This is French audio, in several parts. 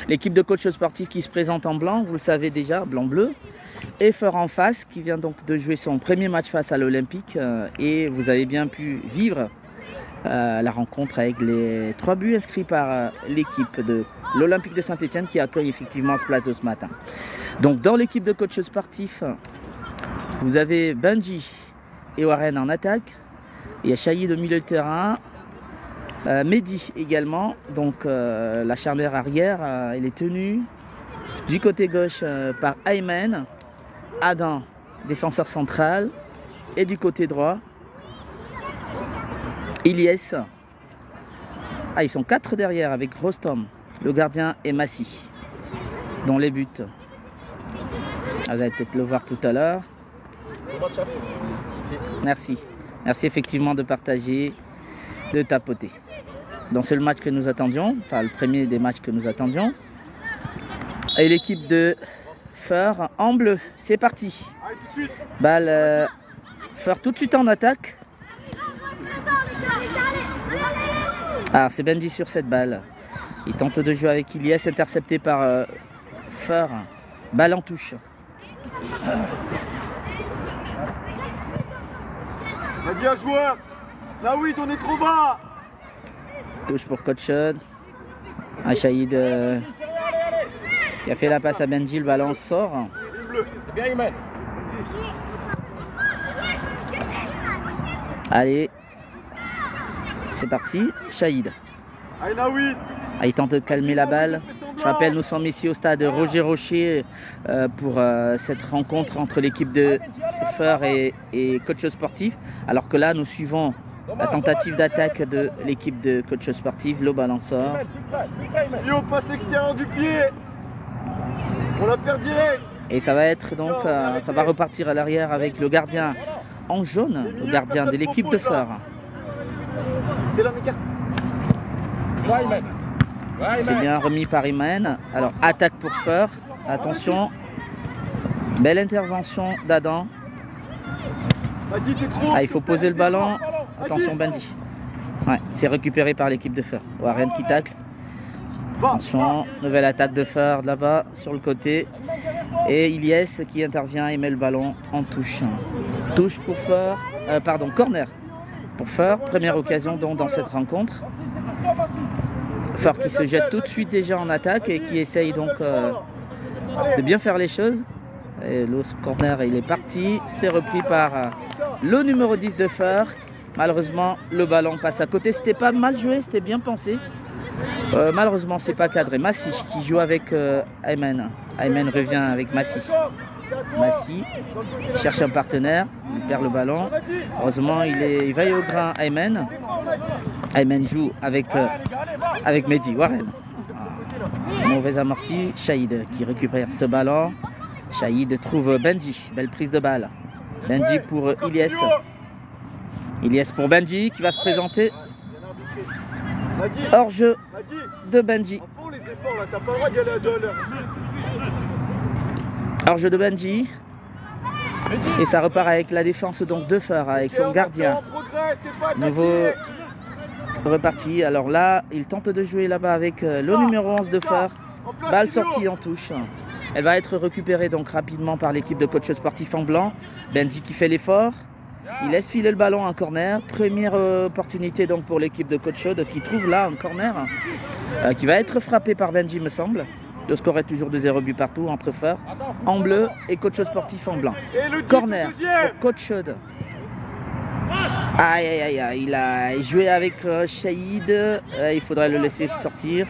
L'équipe de coach sportif qui se présente en blanc, vous le savez déjà, blanc-bleu. Et Feur en face qui vient donc de jouer son premier match face à l'Olympique. Et vous avez bien pu vivre la rencontre avec les 3 buts inscrits par l'équipe de l'Olympique de Saint-Etienne qui accueille effectivement ce plateau ce matin. Donc dans l'équipe de coach sportif, vous avez Benji et Warren en attaque. Il y a Shahid au milieu de terrain. Mehdi également, donc la charnière arrière, elle est tenue du côté gauche par Ayman, Adam, défenseur central, et du côté droit, Ilyes. Ah, ils sont 4 derrière avec Rostom, le gardien, et Massi, dont les buts. Ah, vous allez peut-être le voir tout à l'heure. Merci. Merci effectivement de partager, de tapoter. Donc c'est le match que nous attendions, enfin le premier des matchs que nous attendions. Et l'équipe de Feur en bleu, c'est parti. Balle, Feur tout de suite en attaque. Alors c'est Benji sur cette balle. Il tente de jouer avec Ilyes, intercepté par Feur. Balle en touche. Vas-y un joueur. Là oui, on est trop bas. Touche pour Coach Shod. Shahid qui a fait la passe à Benji, le ballon sort. Allez, c'est parti, Shahid. Il tente de calmer la balle. Je rappelle, nous sommes ici au stade Roger Rocher pour cette rencontre entre l'équipe de Feur et coach sportif. Alors que là, nous suivons la tentative d'attaque de l'équipe de coach sportif, le ballon sort. Et on passe l'extérieur du pied. On la perd direct. Et ça va être donc, ça va repartir à l'arrière avec le gardien en jaune, le gardien de l'équipe de Feur. C'est la mécanique. C'est bien remis par Iman. Alors attaque pour Feur. Attention. Belle intervention d'Adam. Ah, il faut poser le ballon. Attention Benji. Ouais, c'est récupéré par l'équipe de Feur. Warren qui tacle. Attention, nouvelle attaque de Feur là-bas sur le côté. Et Ilyes qui intervient et met le ballon en touche. Touche pour Feur. Pardon, corner pour Feur. Première occasion donc dans cette rencontre. Feur qui se jette tout de suite déjà en attaque et qui essaye donc de bien faire les choses. Et le corner il est parti. C'est repris par le numéro 10 de Feur. Malheureusement le ballon passe à côté. C'était pas mal joué, c'était bien pensé. Malheureusement c'est pas cadré. Massi qui joue avec Ayman. Ayman revient avec Massi. Massi cherche un partenaire, il perd le ballon. Heureusement il va au grain Ayman. Ayman joue avec Mehdi, Warren. Mauvaise amorti, Shahid qui récupère ce ballon. Shahid trouve Benji, belle prise de balle. Benji pour Ilyes. Ilyes pour Benji qui va se présenter. Hors jeu de Benji. Hors jeu de Benji. Et ça repart avec la défense donc de Feur, avec son gardien. Nouveau reparti. Alors là, il tente de jouer là-bas avec le numéro 11 de Feur. Balle sortie en touche. Elle va être récupérée donc rapidement par l'équipe de coach sportif en blanc. Benji qui fait l'effort. Il laisse filer le ballon en corner. Première opportunité donc pour l'équipe de coach Shod qui trouve là un corner qui va être frappé par Benji me semble. Le score est toujours de 0 but partout entre Feur en bleu et coach sportif en blanc. Corner pour coach Shod. Aïe aïe aïe, il a joué avec Shahid. Il faudrait le laisser sortir.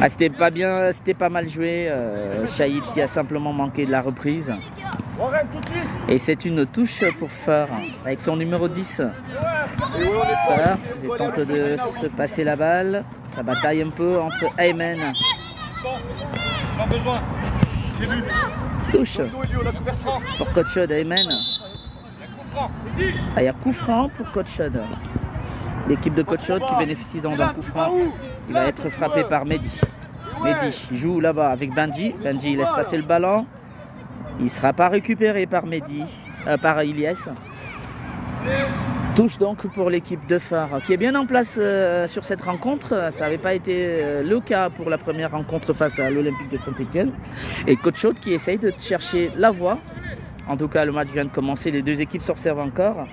Ah, c'était pas bien, c'était pas mal joué. Shahid qui a simplement manqué de la reprise. Et c'est une touche pour Feur avec son numéro 10. Feur, il tente de se passer la balle. Ça bataille un peu entre Ayman. Touche pour coach Shod, Ayman. Ah, il y a coup franc pour coach Shod. L'équipe de coach Shod qui bénéficie donc d'un coup franc. Il va être frappé par Mehdi. Mehdi joue là-bas avec Benji. Benji laisse passer le ballon. Il ne sera pas récupéré par Mehdi, par Ilyes. Touche donc pour l'équipe de Feur qui est bien en place sur cette rencontre. Ça n'avait pas été le cas pour la première rencontre face à l'Olympique de Saint-Etienne. Et Coach Aude qui essaye de chercher la voie. En tout cas, le match vient de commencer. Les deux équipes s'observent encore.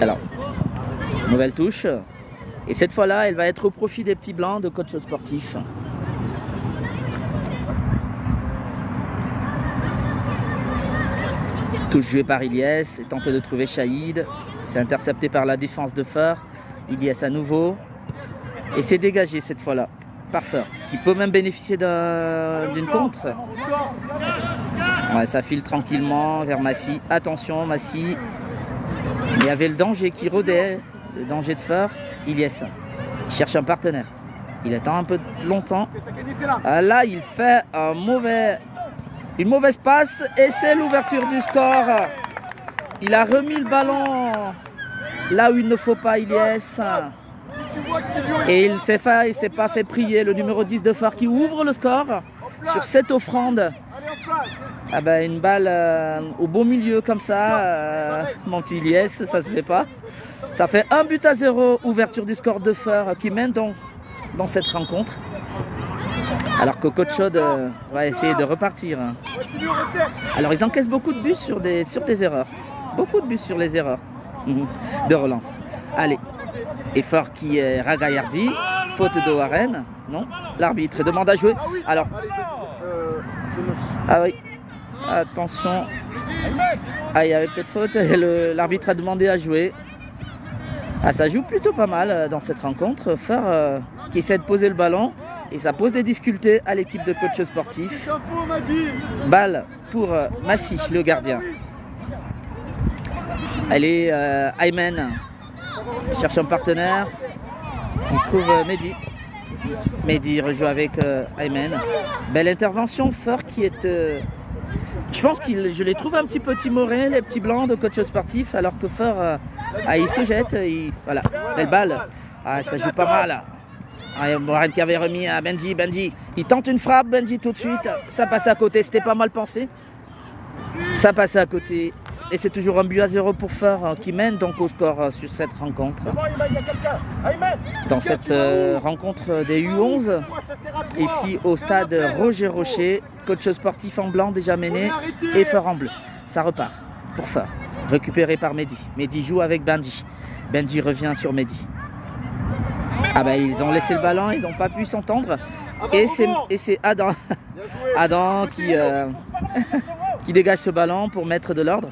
Alors, nouvelle touche. Et cette fois-là, elle va être au profit des petits blancs de Coach sportif. Touche jouée par Ilyes, tenté de trouver Shahid. C'est intercepté par la défense de Feur. Ilyes à nouveau. Et c'est dégagé cette fois-là par Feur, qui peut même bénéficier d'une contre. Ouais, ça file tranquillement vers Massy. Attention, Massy. Il y avait le danger qui rôdait, le danger de Feur. Ilyes cherche un partenaire. Il attend un peu longtemps. Là, il fait une mauvaise passe et c'est l'ouverture du score. Il a remis le ballon là où il ne faut pas, Ilyes. Et il s'est pas fait prier, le numéro 10 de Feur qui ouvre le score sur cette offrande. Ah ben, une balle au beau milieu comme ça, mon petit Ilyes, ça se fait pas. Ça fait 1-0, ouverture du score de Feur qui mène donc dans cette rencontre. Alors que Coach Aude va essayer de repartir. Alors ils encaissent beaucoup de buts sur des erreurs. Beaucoup de buts sur les erreurs de relance. Allez, effort qui est ragaillardi. Faute de Warren. Non, l'arbitre demande à jouer. Alors, ah oui, attention. Ah, il y avait peut-être faute. L'arbitre a demandé à jouer. Ah, ça joue plutôt pas mal dans cette rencontre. Feur qui essaie de poser le ballon. Et ça pose des difficultés à l'équipe de coach sportif. Balle pour Massy, le gardien. Allez, Ayman cherche un partenaire. Il trouve Mehdi. Mehdi rejoue avec Ayman. Belle intervention, Feur qui est... je pense que je les trouve un petit peu timorés, les petits blancs de coach sportif, alors que Feur, il se jette. Voilà, belle balle. Ah, ça joue pas mal. Warren qui avait remis à Benji. Benji, il tente une frappe, Benji tout de suite. Ça passe à côté, c'était pas mal pensé. Ça passe à côté. Et c'est toujours 1-0 pour Feur qui mène donc au score sur cette rencontre. Dans cette rencontre des U11, ici au stade Roger Rocher, coach sportif en blanc déjà mené et Feur en bleu. Ça repart pour Feur, récupéré par Mehdi. Mehdi joue avec Benji. Benji revient sur Mehdi. Ah ben ils ont laissé le ballon, ils n'ont pas pu s'entendre. Et c'est Adam, Adam qui dégage ce ballon pour mettre de l'ordre.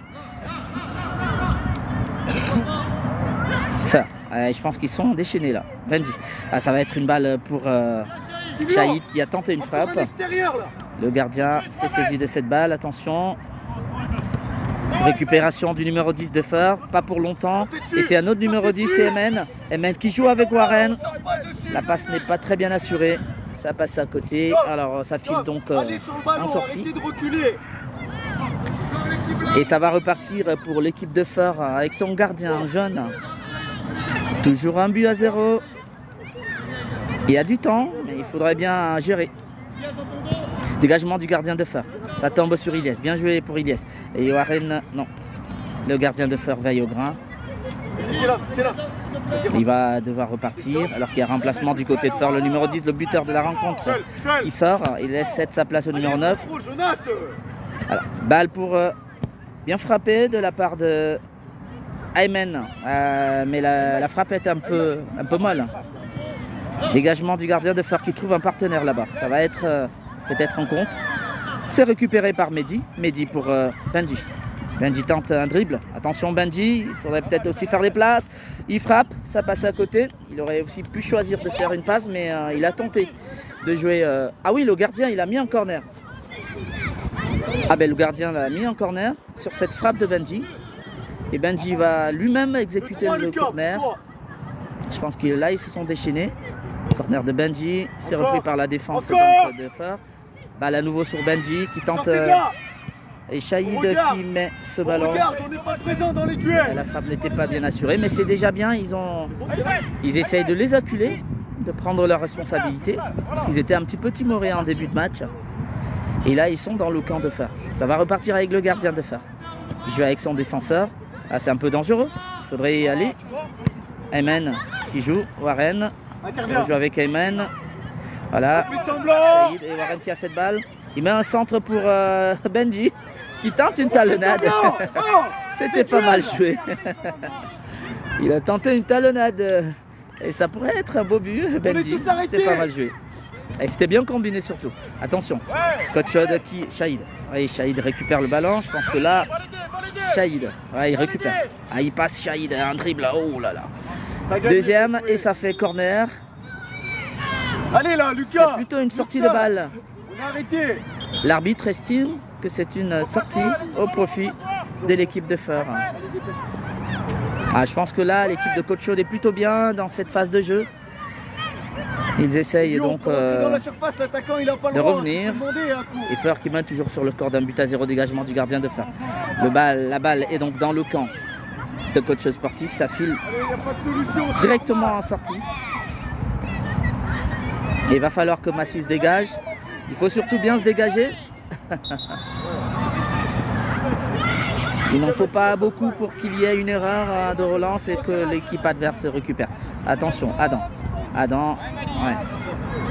Je pense qu'ils sont déchaînés là. Benji. Ah, ça va être une balle pour Shahid qui a tenté une frappe. Le gardien s'est saisi de cette balle, attention. Récupération du numéro 10 de Feur, pas pour longtemps. Et c'est un autre numéro 10, c'est Emen. Emen qui joue avec Warren. La passe n'est pas très bien assurée. Ça passe à côté. Alors ça file donc en sortie. Et ça va repartir pour l'équipe de Feur avec son gardien jeune. Toujours 1-0. Il y a du temps, mais il faudrait bien gérer. Dégagement du gardien de Feur. Ça tombe sur Ilyes. Bien joué pour Ilyes. Et Warren, non. Le gardien de Feur veille au grain. Il va devoir repartir alors qu'il y a remplacement du côté de Feur. Le numéro 10, le buteur de la rencontre qui sort. Il laisse sa place au numéro 9. Alors, balle pour bien frapper de la part de Ayman. Mais la frappe est un peu molle. Dégagement du gardien de Feur qui trouve un partenaire là-bas. Ça va être peut-être en compte. C'est récupéré par Mehdi. Mehdi pour Benji. Benji tente un dribble. Attention Benji, il faudrait peut-être aussi faire des places. Il frappe, ça passe à côté. Il aurait aussi pu choisir de faire une passe, mais il a tenté de jouer... Ah oui, le gardien, il a mis en corner. Ah ben le gardien l'a mis en corner sur cette frappe de Benji. Et Benji va lui-même exécuter le corner. Je pense que là, ils se sont déchaînés. Corner de Benji, c'est repris par la défense de Feur. Balle à nouveau sur Benji qui tente... et Shahid qui met ce ballon. La frappe n'était pas bien assurée, mais c'est déjà bien. Ils essayent de les acculer, de prendre leurs responsabilités. Parce qu'ils étaient un petit peu timorés en début de match. Et là, ils sont dans le camp de Fer. Ça va repartir avec le gardien de Fer. Il joue avec son défenseur. Ah, c'est un peu dangereux. Il faudrait y aller. Ayman qui joue. Warren. On joue avec Ayman. Voilà. Saïd et Warren qui a cette balle. Il met un centre pour Benji qui tente une talonnade. C'était pas mal joué. Il a tenté une talonnade. Et ça pourrait être un beau but, Benji. C'est pas mal joué. Et c'était bien combiné surtout. Attention. Coach qui... Shahid. Oui, Shahid récupère le ballon. Je pense que là... Shahid. Ouais, il récupère. Ah, il passe Shahid. Un dribble. Oh là là. Deuxième. Et ça fait corner. Allez là, Lucas. C'est plutôt une sortie de balle. Arrêtez. L'arbitre estime que c'est une sortie au profit de l'équipe de Fer. Ah, je pense que là, l'équipe de Coach Chaude est plutôt bien dans cette phase de jeu. Ils essayent donc de revenir. Et Fer qui mène toujours sur le score d'un but à 0, dégagement du gardien de Fer. La balle est donc dans le camp de Coach Chaude sportif. Ça file directement en sortie. Et il va falloir que Massy se dégage. Il faut surtout bien se dégager. Il n'en faut pas beaucoup pour qu'il y ait une erreur de relance et que l'équipe adverse récupère. Attention, Adam. Adam, ouais.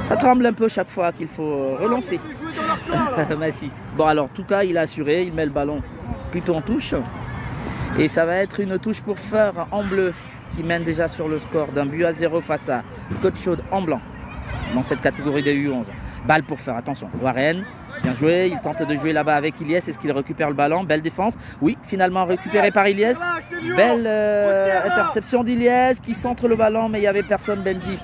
Ça tremble un peu chaque fois qu'il faut relancer. Massy. Bon alors, en tout cas, il a assuré. Il met le ballon plutôt en touche. Et ça va être une touche pour Fer en bleu qui mène déjà sur le score d'un but à 0 face à Coach Chaude en blanc. Dans cette catégorie des U11. Balle pour Fer, attention. Warren, bien joué. Il tente de jouer là-bas avec Ilyes. Est-ce qu'il récupère le ballon? Belle défense. Oui, finalement récupéré par Ilyes. Belle interception d'Ilyes qui centre le ballon, mais il n'y avait personne. Benji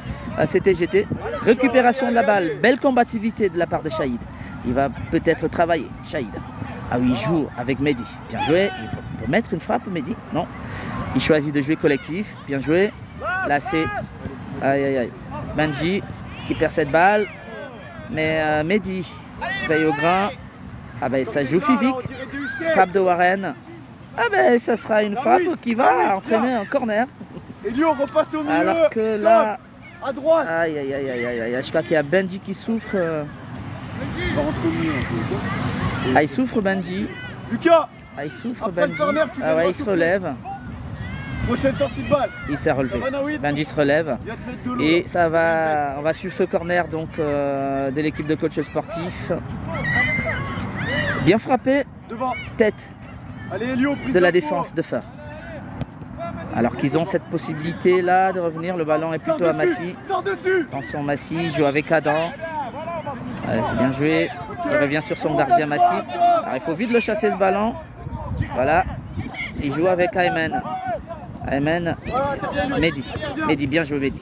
s'était jeté. Récupération de la balle. Belle combativité de la part de Shahid. Il va peut-être travailler. Shahid. Ah oui, il joue avec Mehdi. Bien joué. Il peut mettre une frappe, Mehdi? Non. Il choisit de jouer collectif. Bien joué. Là, c'est... Aïe, aïe, aïe. Benji qui perd cette balle. Mais Mehdi veille au grain. Ah ben ça joue physique. Frappe de Warren. Ah ben ça sera une frappe qui va entraîner un corner. Et lui on repasse au milieu. Alors que là... À droite. Aïe aïe aïe aïe aïe. Je crois qu'il y a Benji qui souffre. Ah il souffre Benji. Lucas. Ah il souffre Benji. Ah ouais il se relève. Prochaine sortie de balle. Il s'est relevé. Benji se relève. Et ça va, on va suivre ce corner donc de l'équipe de coach sportif. Bien frappé. Devant. Tête. Allez, Elio, de la défense de Fer. Alors qu'ils ont cette possibilité là de revenir. Le ballon est plutôt à Massy. Attention Massy joue avec Adam. C'est bien joué. Il revient sur son gardien Massy. Alors il faut vite le chasser ce ballon. Voilà. Il joue avec Ayman. Ayman, Mehdi. Mehdi, bien joué Mehdi.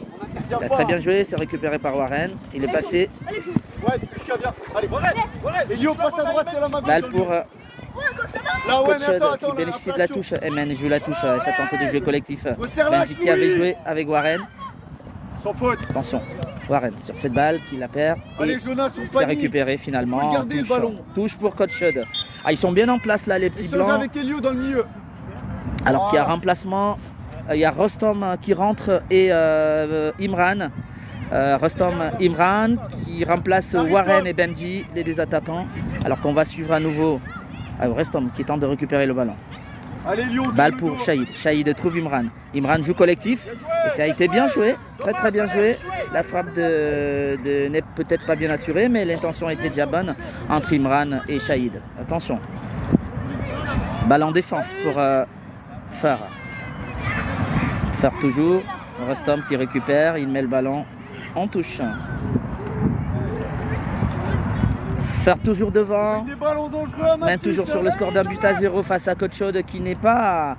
Il a très bien joué, c'est récupéré par Warren. Il est passé. Balle pour Coach qui bénéficie de la touche. Ayman joue la touche, ça tente de jouer collectif. Benji qui avait joué avec Warren. Attention, Warren sur cette balle qui la perd. Et c'est récupéré finalement. Touche pour Coach Chaude. Ah, ils sont bien en place là les petits blancs. Alors qu'il y a remplacement, il y a Rostom qui rentre et Imran. Rostom Imran qui remplace Warren et Benji, les deux attaquants. Alors qu'on va suivre à nouveau Rostom qui tente de récupérer le ballon. Balle pour Shahid. Shahid trouve Imran. Imran joue collectif et ça a été bien joué, très très bien joué. La frappe n'est peut-être pas bien assurée, mais l'intention était déjà bonne entre Imran et Shahid. Attention. Balle en défense pour Fer. Fer toujours. Rostom qui récupère, il met le ballon en touche. Fer toujours devant. Mène toujours sur le score d'un but à 0 face à Coach Chaude qui n'est pas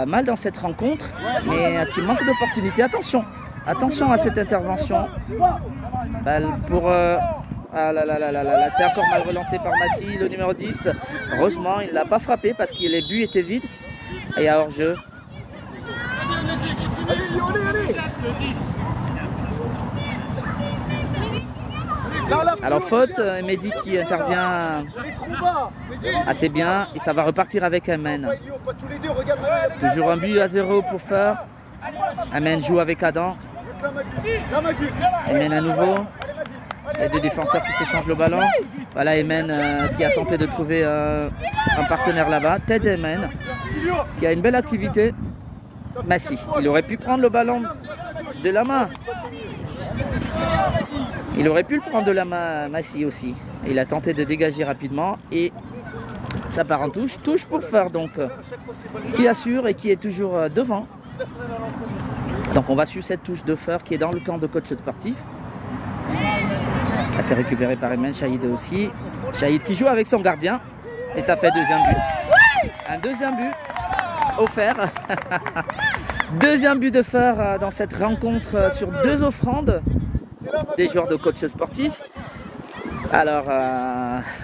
mal dans cette rencontre, mais qui manque d'opportunités. Attention, attention à cette intervention. Balle pour... Ah là là là là là, c'est encore mal relancé par Massy, le numéro 10. Heureusement, il ne l'a pas frappé parce que les buts étaient vides. Et à hors-jeu. Alors faute, Mehdi qui intervient assez bien. Et ça va repartir avec Ayman. Toujours un but à 0 pour Fer. Ayman joue avec Adam. Ayman à nouveau. Les deux défenseurs qui s'échangent le ballon. Voilà Aymen qui a tenté de trouver un partenaire là-bas. Ted Aymen qui a une belle activité. Massi, il aurait pu prendre le ballon de la main. Il aurait pu le prendre de la main, Massi aussi. Il a tenté de dégager rapidement et ça part en touche. Touche pour Feur donc, qui assure et qui est toujours devant. Donc on va suivre cette touche de Feur qui est dans le camp de coach sportif. C'est récupéré par Aymen, Shahid aussi. Shahid qui joue avec son gardien. Et ça fait deuxième but. Un deuxième but offert. Deuxième but de Feur dans cette rencontre sur 2 offrandes des joueurs de coach sportif. Alors,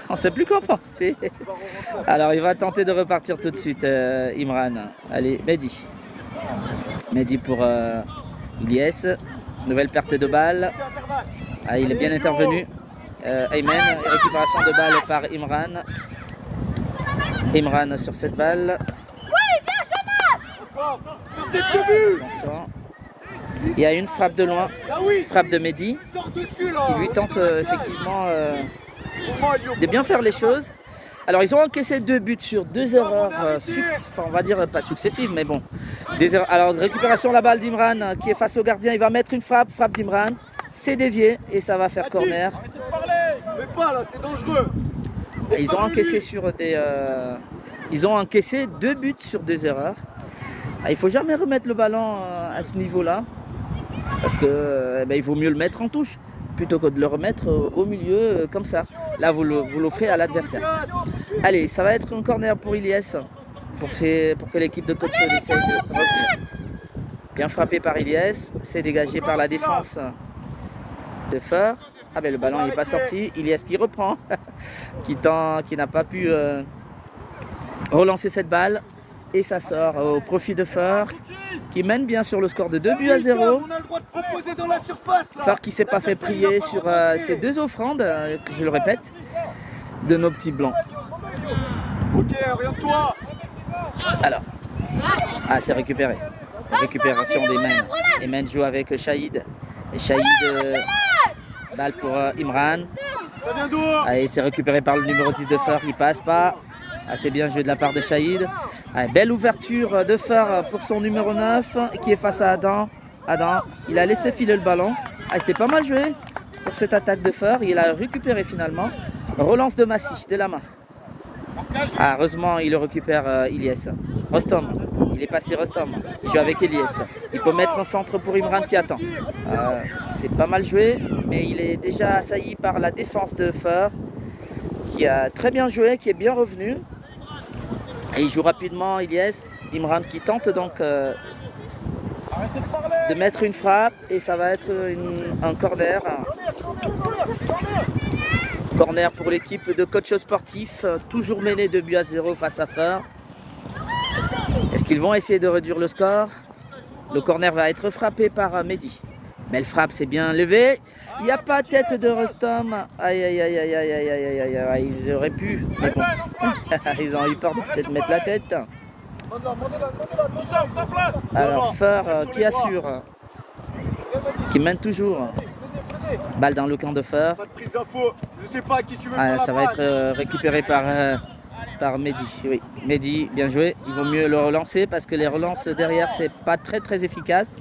on ne sait plus quoi penser. Alors, il va tenter de repartir tout de suite, Imran. Allez, Mehdi. Mehdi pour Ilyes. Nouvelle perte de balle. Ah, il est bien intervenu. Aymen, récupération de balle par Imran. Imran sur cette balle. Attention. Il y a une frappe de loin, frappe de Mehdi, qui lui tente effectivement de bien faire les choses. Alors ils ont encaissé 2 buts sur 2 erreurs, enfin on va dire pas successives, mais bon. Des erreurs. Alors récupération la balle d'Imran qui est face au gardien, il va mettre une frappe d'Imran, c'est dévié et ça va faire corner. Ils ont encaissé sur des, ils ont encaissé 2 buts sur 2 erreurs. Il ne faut jamais remettre le ballon à ce niveau-là, parce que il vaut mieux le mettre en touche plutôt que de le remettre au milieu comme ça. Là, vous l'offrez à l'adversaire. Allez, ça va être un corner pour Ilyes, pour que l'équipe de coach essaye de revenir. Bien frappé par Ilyes, c'est dégagé par la défense de Feur. Ah ben le ballon n'est pas sorti. Ilyes qui reprend, qui n'a pas pu relancer cette balle. Et ça sort au profit de Feur, qui mène bien sur le score de 2-0. Feur qui ne s'est pas fait prier sur ces 2 offrandes, je le répète, de nos petits blancs. Ok, oriente-toi. Alors, c'est récupéré. Récupération d'Aymen. Aymen joue avec Shahid. Et Shahid, balle pour Imran. Allez, c'est récupéré par le numéro 10 de Feur, il passe pas. Assez bien joué de la part de Shahid. Belle ouverture de Feur pour son numéro 9 qui est face à Adam. Adam, il a laissé filer le ballon. C'était pas mal joué pour cette attaque de Feur. Il a récupéré finalement. Relance de Massi, de la main. Heureusement, il le récupère Ilyes. Rostom, il est passé Rostom. Il joue avec Ilyes. Il peut mettre un centre pour Imran qui attend. C'est pas mal joué, mais il est déjà assailli par la défense de Feur, qui a très bien joué, qui est bien revenu. Et il joue rapidement Ilyes. Imran qui tente donc de mettre une frappe et ça va être un corner. Corner pour l'équipe de coach sportif, toujours menée 2-0 face à Feur. Est-ce qu'ils vont essayer de réduire le score? Le corner va être frappé par Mehdi. Belle frappe, c'est bien levé. Il n'y a pas tête de Rostom. Aïe, aïe, aïe, aïe, aïe, aïe, aïe, aïe, aïe. Ils auraient pu. Mais bon. Ils ont eu peur de peut-être mettre la tête. Alors, Feur qui assure. Qui mène toujours. Balle dans le camp de Feur. Ça va être récupéré par Mehdi. Oui, Mehdi, bien joué. Il vaut mieux le relancer parce que les relances derrière, c'est pas très efficace.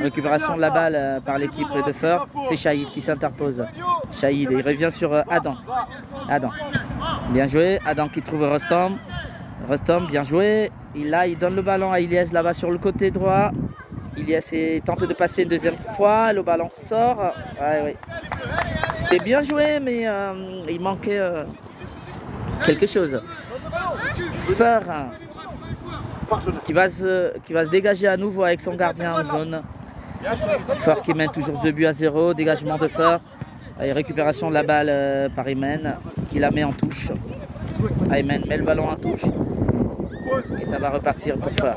Récupération de la balle par l'équipe de Feur. C'est Shahid qui s'interpose. Shahid, il revient sur Adam. Adam, bien joué. Adam qui trouve Rostom. Rostom, bien joué. Il donne le ballon à Ilyes là-bas sur le côté droit. Ilyes tente de passer une deuxième fois. Le ballon sort. Ouais. C'était bien joué, mais il manquait quelque chose. Feur qui va se dégager à nouveau avec son gardien en zone. Feur qui mène toujours 2-0. Dégagement de Feur. Et récupération de la balle par Aymen qui la met en touche. Aymen met le ballon en touche. Et ça va repartir pour Feur.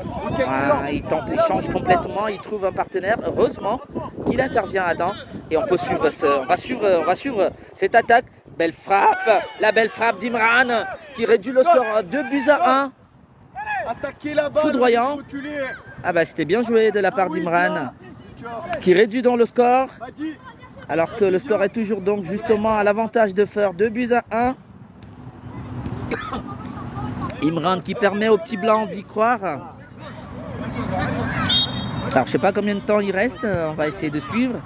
Il change complètement, il trouve un partenaire. Heureusement qu'il intervient Adam. Et on peut suivre on va suivre cette attaque. Belle frappe, la belle frappe d'Imran qui réduit le score à 2-1. Foudroyant. C'était bien joué de la part d'Imran qui réduit dans le score. alors que le score est toujours donc justement à l'avantage de Feur, 2-1. Imran qui permet au petit blanc d'y croire. Alors je sais pas combien de temps il reste, on va essayer de suivre.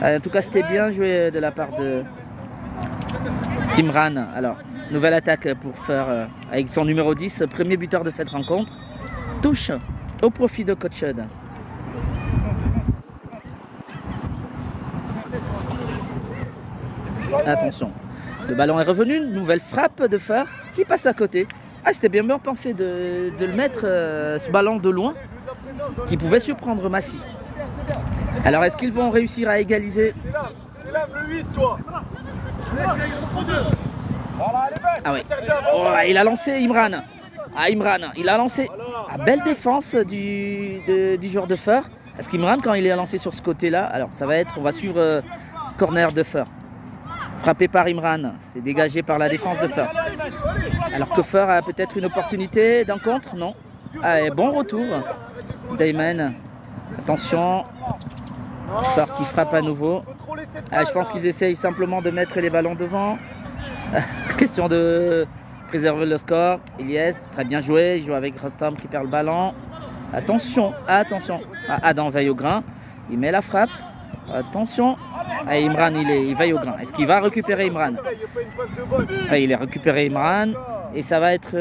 En tout cas c'était bien joué de la part de Timran. Alors nouvelle attaque pour Feur avec son numéro 10, premier buteur de cette rencontre. Touche au profit de Coach Chud. Attention, le ballon est revenu, nouvelle frappe de Feur qui passe à côté. Ah, c'était bien pensé de le mettre, ce ballon de loin, qui pouvait surprendre Massy. Alors, est-ce qu'ils vont réussir à égaliser? C'est là le 8, toi. Ah oui. Oh, il a lancé Imran. Ah, Imran, il a lancé. Ah, belle défense du joueur de Feur. Parce qu'Imran, quand il est lancé sur ce côté-là, alors ça va être, on va suivre ce corner de Feur. Frappé par Imran, c'est dégagé par la défense de Feur. Alors que Feur a peut-être une opportunité d'encontre, non. Ah, bon retour d'Ayman. Attention, Feur qui frappe à nouveau. Ah, je pense qu'ils essayent simplement de mettre les ballons devant. Question de préserver le score. Ilyes, très bien joué, il joue avec Rostam qui perd le ballon. Attention, attention. Ah, Adam veille au grain, il met la frappe. Attention. Ah, Imran, il veille au grain. Est-ce qu'il va récupérer Imran? Ah, il est récupéré Imran. Et ça va être...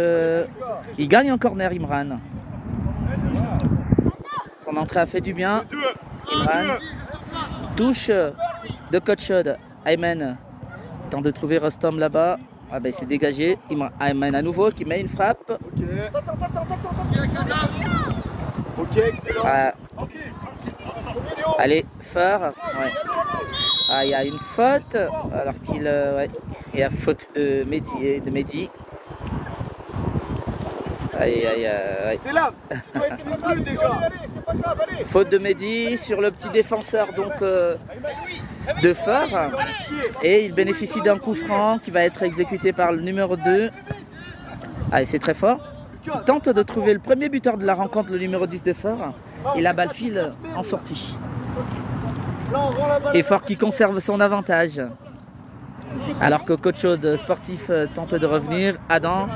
il gagne en corner Imran. Son entrée a fait du bien. Imran. Touche de Coach Chud. Ayman tente de trouver Rostam là-bas. Ah ben c'est dégagé. Ayman à nouveau qui met une frappe. Ok, excellent. Ah. Allez, Feur. Ouais. Ah, il y a une faute. Alors qu'il... ouais. Il y a faute de Mehdi. Aïe, aïe, aïe. C'est là. Tu dois être plus déjà. Faute de Mehdi sur le petit défenseur donc de Feur. Et il bénéficie d'un coup franc qui va être exécuté par le numéro 2. Allez, c'est très fort. Il tente de trouver le premier buteur de la rencontre, le numéro 10 de Feur. Et la balle file en sortie. Et Feur qui conserve son avantage. Alors que Coach Chud sportif tente de revenir. Adam,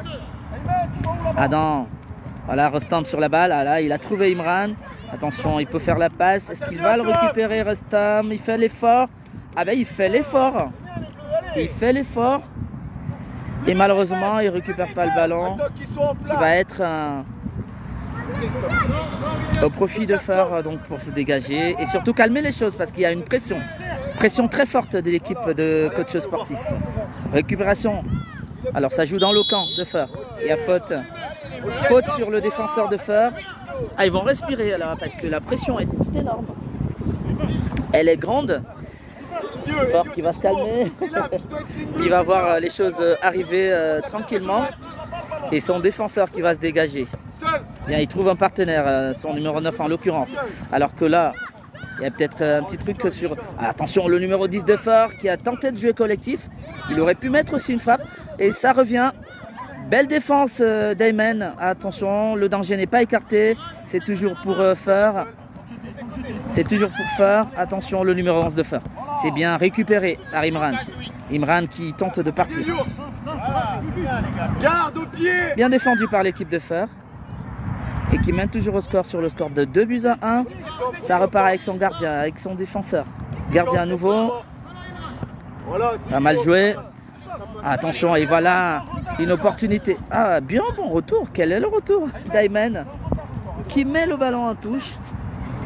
voilà, Rostam sur la balle. Ah, là, il a trouvé Imran. Attention, il peut faire la passe. Est-ce qu'il va le récupérer, Rostam? Il fait l'effort. Ah ben, il fait l'effort. Il fait l'effort. Et malheureusement, il ne récupère pas le ballon. Qui va être au profit de Feur donc pour se dégager. Et surtout calmer les choses parce qu'il y a une pression. Pression très forte de l'équipe de Coach sportif. Récupération. Alors ça joue dans le camp de Feur. Il y a faute. Faute sur le défenseur de Feur. Ah, ils vont respirer alors parce que la pression est énorme. Elle est grande. Feur qui va se calmer. Il va voir les choses arriver tranquillement. Et son défenseur qui va se dégager. Bien, il trouve un partenaire, son numéro 9 en l'occurrence. Alors que là, il y a peut-être un petit truc sur... Ah, attention, le numéro 10 de Feur qui a tenté de jouer collectif. Il aurait pu mettre aussi une frappe. Et ça revient. Belle défense d'Ayman. Attention, le danger n'est pas écarté. C'est toujours pour Feur. C'est toujours pour Feur. Attention, le numéro 11 de Feur. C'est bien récupéré par Imran. Imran qui tente de partir. Garde au pied. Bien défendu par l'équipe de Feur. Et qui mène toujours au score sur le score de 2-1. Ça repart avec son gardien, avec son défenseur. Gardien à nouveau. Pas mal joué. Attention, et voilà une opportunité. Ah, bien bon retour. Quel est le retour d'Ayman qui met le ballon en touche.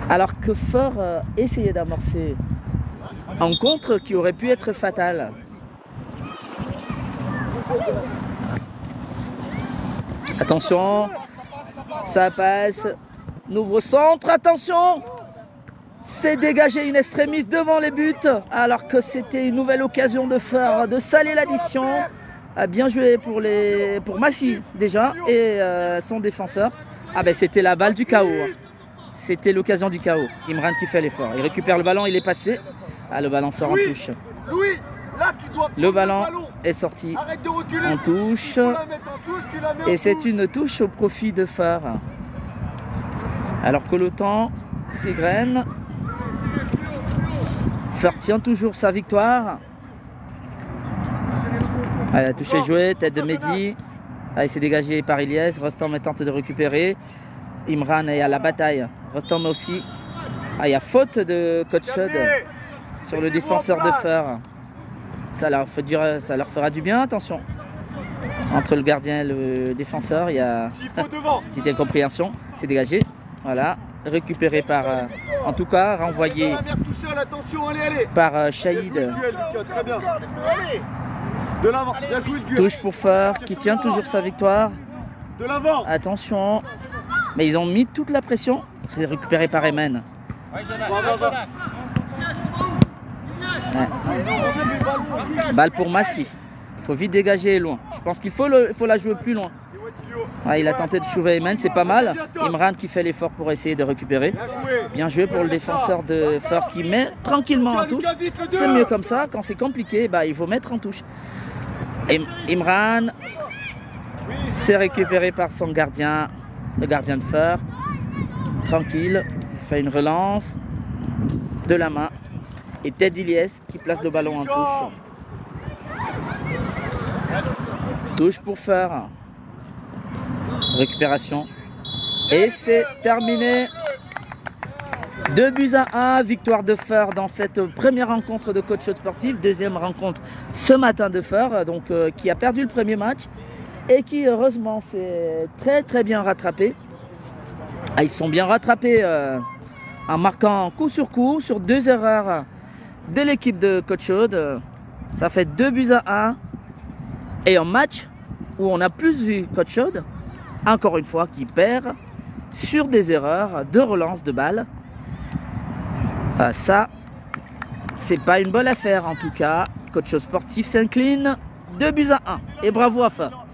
Alors que Feur essayait d'amorcer un contre qui aurait pu être fatal. Attention, ça passe. Nouveau centre, attention. C'est dégagé une extrémiste devant les buts. Alors que c'était une nouvelle occasion de Feur de saler l'addition. Bien joué pour Massy déjà et son défenseur. Ah ben c'était la balle du chaos. C'était l'occasion du chaos. Imran qui fait l'effort. Il récupère le ballon, il est passé. Ah, le ballon sort en touche. Le ballon est sorti en touche. Et c'est une touche au profit de Feur. Alors que le temps s'égrène. Feur tient toujours sa victoire. Elle a touché joué, tête de Mehdi. Elle s'est dégagée par Ilyes. Rostom tente de récupérer. Imran est à la bataille. Rostom aussi. Il y a faute de Coach Chod sur le défenseur de Feur. Ça leur fera du bien, attention. Entre le gardien et le défenseur, il y a petite incompréhension. C'est dégagé. Voilà. Récupéré par, en tout cas, renvoyé par Shahid. Touche pour Feur, qui tient toujours sa victoire. Attention. Mais ils ont mis toute la pression. C'est récupéré par Emen. Ouais. Balle pour Massi. Il faut vite dégager loin. Je pense qu'il faut la jouer plus loin. Ouais, il a tenté de trouver Emen, c'est pas mal. Imran qui fait l'effort pour essayer de récupérer. Bien joué pour le défenseur de Feur qui met tranquillement en touche. C'est mieux comme ça. Quand c'est compliqué, bah, il faut mettre en touche. Imran, c'est récupéré par son gardien, le gardien de Feur. Tranquille, il fait une relance de la main. Et Ted Ilyes qui place le ballon en touche. Touche pour Feur. Récupération. Et c'est terminé. 2-1, victoire de Feur dans cette première rencontre de Coach Chod Sportif. Deuxième rencontre ce matin de Feur, donc qui a perdu le premier match et qui heureusement s'est très bien rattrapé. Ils sont bien rattrapés en marquant coup sur 2 erreurs de l'équipe de Coach Chod. Ça fait 2-1 et un match où on a plus vu Coach Chod, encore une fois, qui perd sur des erreurs de relance de balle. Ça, c'est pas une bonne affaire en tout cas. Coach Chod Sportif s'incline 2-1 et bravo à Feur.